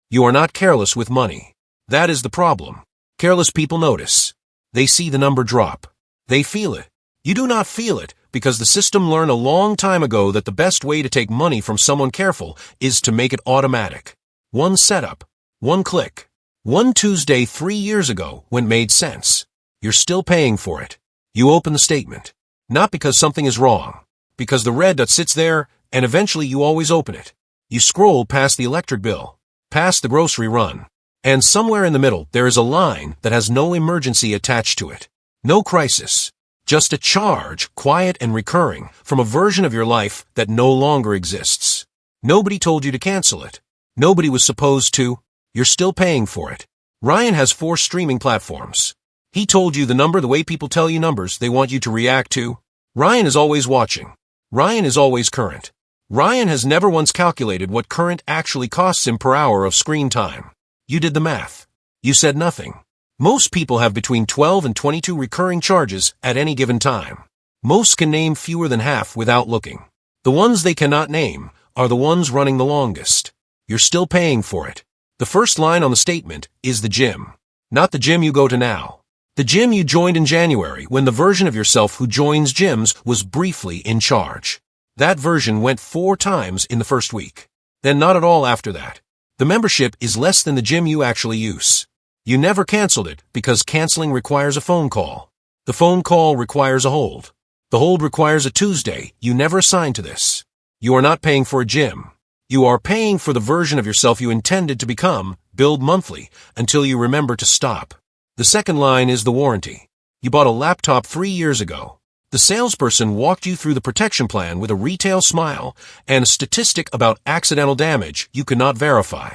You are not careless with money. That is the problem. Careless people notice. They see the number drop. They feel it. You do not feel it because the system learned a long time ago that the best way to take money from someone careful is to make it automatic. One setup, one click. One Tuesday 3 years ago when it made sense. You're still paying for it. You open the statement. Not because something is wrong. Because the red dot sits there, and eventually you always open it. You scroll past the electric bill, past the grocery run, and somewhere in the middle there is a line that has no emergency attached to it. No crisis. Just a charge, quiet and recurring, from a version of your life that no longer exists. Nobody told you to cancel it. Nobody was supposed to. You're still paying for it. Ryan has 4 streaming platforms. He told you the number the way people tell you numbers they want you to react to. Ryan is always watching. Ryan is always current. Ryan has never once calculated what current actually costs him per hour of screen time. You did the math. You said nothing. Most people have between 12 and 22 recurring charges at any given time. Most can name fewer than half without looking. The ones they cannot name are the ones running the longest. You're still paying for it. The first line on the statement is the gym. Not the gym you go to now. The gym you joined in January when the version of yourself who joins gyms was briefly in charge. That version went 4 times in the first week. Then not at all after that. The membership is less than the gym you actually use. You never canceled it because canceling requires a phone call. The phone call requires a hold. The hold requires a Tuesday. You never assigned to this. You are not paying for a gym. You are paying for the version of yourself you intended to become, billed monthly, until you remember to stop. The second line is the warranty. You bought a laptop 3 years ago. The salesperson walked you through the protection plan with a retail smile and a statistic about accidental damage you could not verify.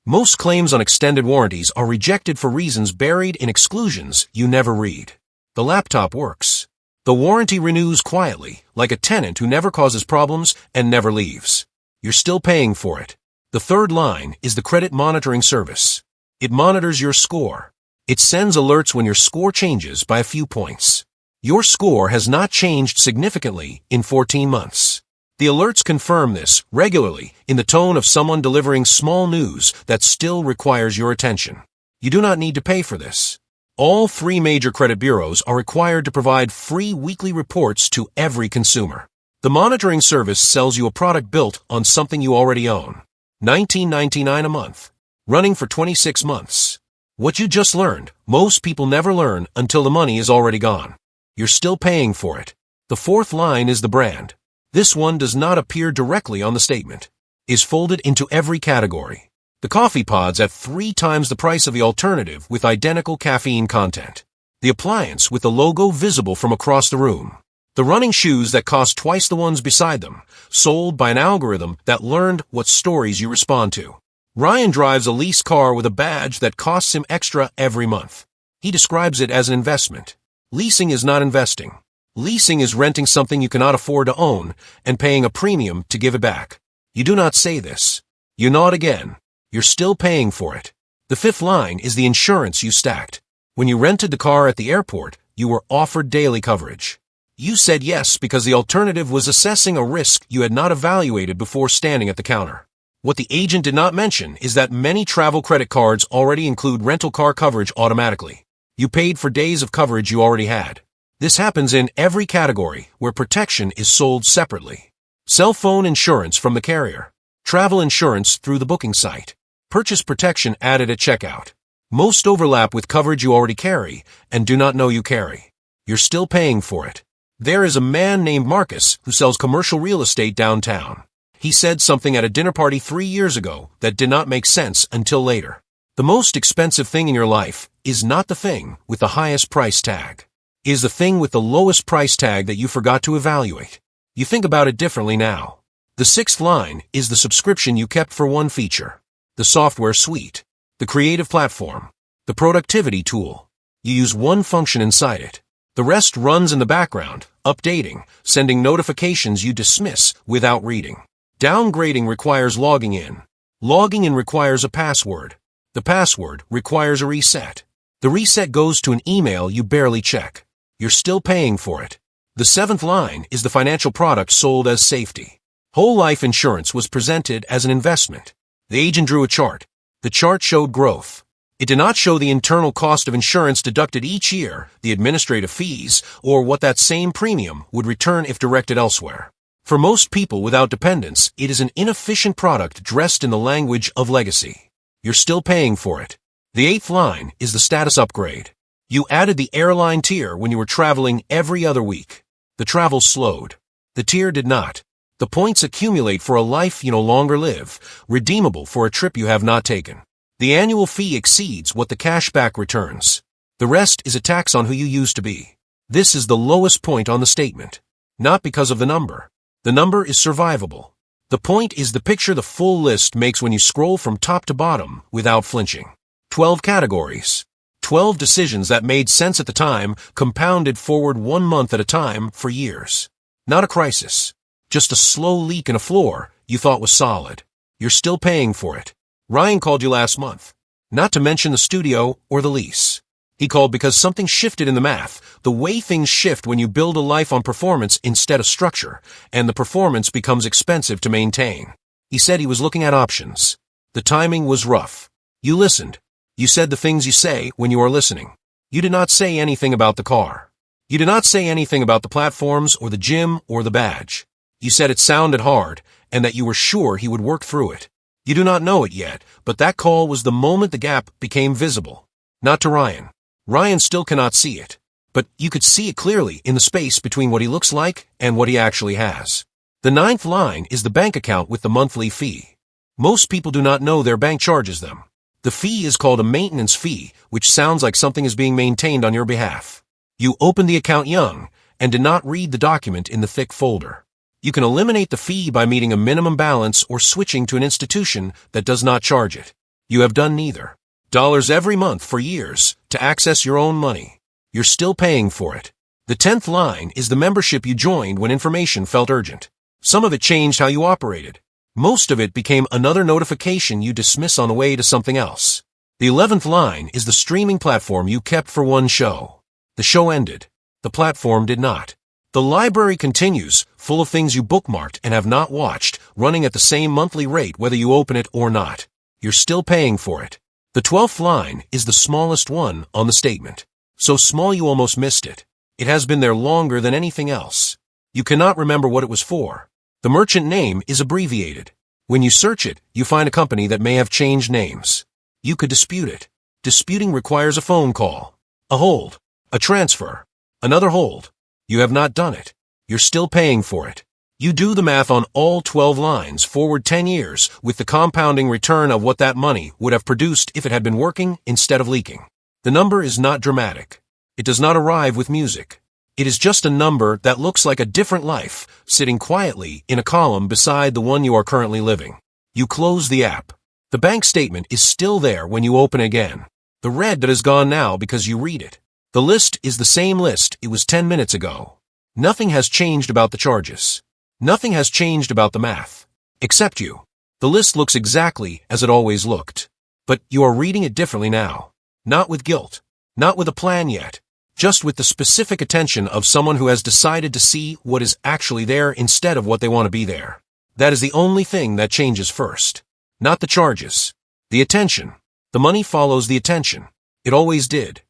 Most claims on extended warranties are rejected for reasons buried in exclusions you never read. The laptop works. The warranty renews quietly, like a tenant who never causes problems and never leaves. You're still paying for it. The third line is the credit monitoring service. It monitors your score. It sends alerts when your score changes by a few points. Your score has not changed significantly in 14 months. The alerts confirm this regularly in the tone of someone delivering small news that still requires your attention. You do not need to pay for this. All 3 major credit bureaus are required to provide free weekly reports to every consumer. The monitoring service sells you a product built on something you already own. $19.99 a month. Running for 26 months. What you just learned, most people never learn until the money is already gone. You're still paying for it. The fourth line is the brand. This one does not appear directly on the statement. Is folded into every category. The coffee pods at 3 times the price of the alternative with identical caffeine content. The appliance with the logo visible from across the room. The running shoes that cost twice the ones beside them, sold by an algorithm that learned what stories you respond to. Ryan drives a leased car with a badge that costs him extra every month. He describes it as an investment. Leasing is not investing. Leasing is renting something you cannot afford to own and paying a premium to give it back. You do not say this. You nod again. You're still paying for it. The fifth line is the insurance you stacked. When you rented the car at the airport, you were offered daily coverage. You said yes because the alternative was assessing a risk you had not evaluated before standing at the counter. What the agent did not mention is that many travel credit cards already include rental car coverage automatically. You paid for days of coverage you already had. This happens in every category where protection is sold separately. Cell phone insurance from the carrier. Travel insurance through the booking site. Purchase protection added at checkout. Most overlap with coverage you already carry and do not know you carry. You're still paying for it. There is a man named Marcus who sells commercial real estate downtown. He said something at a dinner party 3 years ago that did not make sense until later. The most expensive thing in your life is not the thing with the highest price tag. It is the thing with the lowest price tag that you forgot to evaluate. You think about it differently now. The sixth line is the subscription you kept for one feature. The software suite. The creative platform. The productivity tool. You use one function inside it. The rest runs in the background, updating, sending notifications you dismiss without reading. Downgrading requires logging in. Logging in requires a password. The password requires a reset. The reset goes to an email you barely check. You're still paying for it. The seventh line is the financial product sold as safety. Whole life insurance was presented as an investment. The agent drew a chart. The chart showed growth. It did not show the internal cost of insurance deducted each year, the administrative fees, or what that same premium would return if directed elsewhere. For most people without dependents, it is an inefficient product dressed in the language of legacy. You're still paying for it. The eighth line is the status upgrade. You added the airline tier when you were traveling every other week. The travel slowed. The tier did not. The points accumulate for a life you no longer live, redeemable for a trip you have not taken. The annual fee exceeds what the cashback returns. The rest is a tax on who you used to be. This is the lowest point on the statement. Not because of the number. The number is survivable. The point is the picture the full list makes when you scroll from top to bottom without flinching. 12 categories. 12 decisions that made sense at the time, compounded forward 1 month at a time for years. Not a crisis. Just a slow leak in a floor you thought was solid. You're still paying for it. Ryan called you last month. Not to mention the studio or the lease. He called because something shifted in the math, the way things shift when you build a life on performance instead of structure, and the performance becomes expensive to maintain. He said he was looking at options. The timing was rough. You listened. You said the things you say when you are listening. You did not say anything about the car. You did not say anything about the platforms or the gym or the badge. You said it sounded hard and that you were sure he would work through it. You do not know it yet, but that call was the moment the gap became visible. Not to Ryan. Ryan still cannot see it. But you could see it clearly in the space between what he looks like and what he actually has. The ninth line is the bank account with the monthly fee. Most people do not know their bank charges them. The fee is called a maintenance fee, which sounds like something is being maintained on your behalf. You opened the account young and did not read the document in the thick folder. You can eliminate the fee by meeting a minimum balance or switching to an institution that does not charge it. You have done neither. Dollars every month for years to access your own money. You're still paying for it. The 10th line is the membership you joined when information felt urgent. Some of it changed how you operated. Most of it became another notification you dismiss on the way to something else. The 11th line is the streaming platform you kept for one show. The show ended. The platform did not. The library continues, full of things you bookmarked and have not watched, running at the same monthly rate whether you open it or not. You're still paying for it. The 12th line is the smallest one on the statement. So small you almost missed it. It has been there longer than anything else. You cannot remember what it was for. The merchant name is abbreviated. When you search it, you find a company that may have changed names. You could dispute it. Disputing requires a phone call, a hold, a transfer, another hold. You have not done it. You're still paying for it. You do the math on all 12 lines forward 10 years with the compounding return of what that money would have produced if it had been working instead of leaking. The number is not dramatic. It does not arrive with music. It is just a number that looks like a different life, sitting quietly in a column beside the one you are currently living. You close the app. The bank statement is still there when you open again. The red that is gone now because you read it. The list is the same list it was 10 minutes ago. Nothing has changed about the charges. Nothing has changed about the math. Except you. The list looks exactly as it always looked. But you are reading it differently now. Not with guilt. Not with a plan yet. Just with the specific attention of someone who has decided to see what is actually there instead of what they want to be there. That is the only thing that changes first. Not the charges. The attention. The money follows the attention. It always did.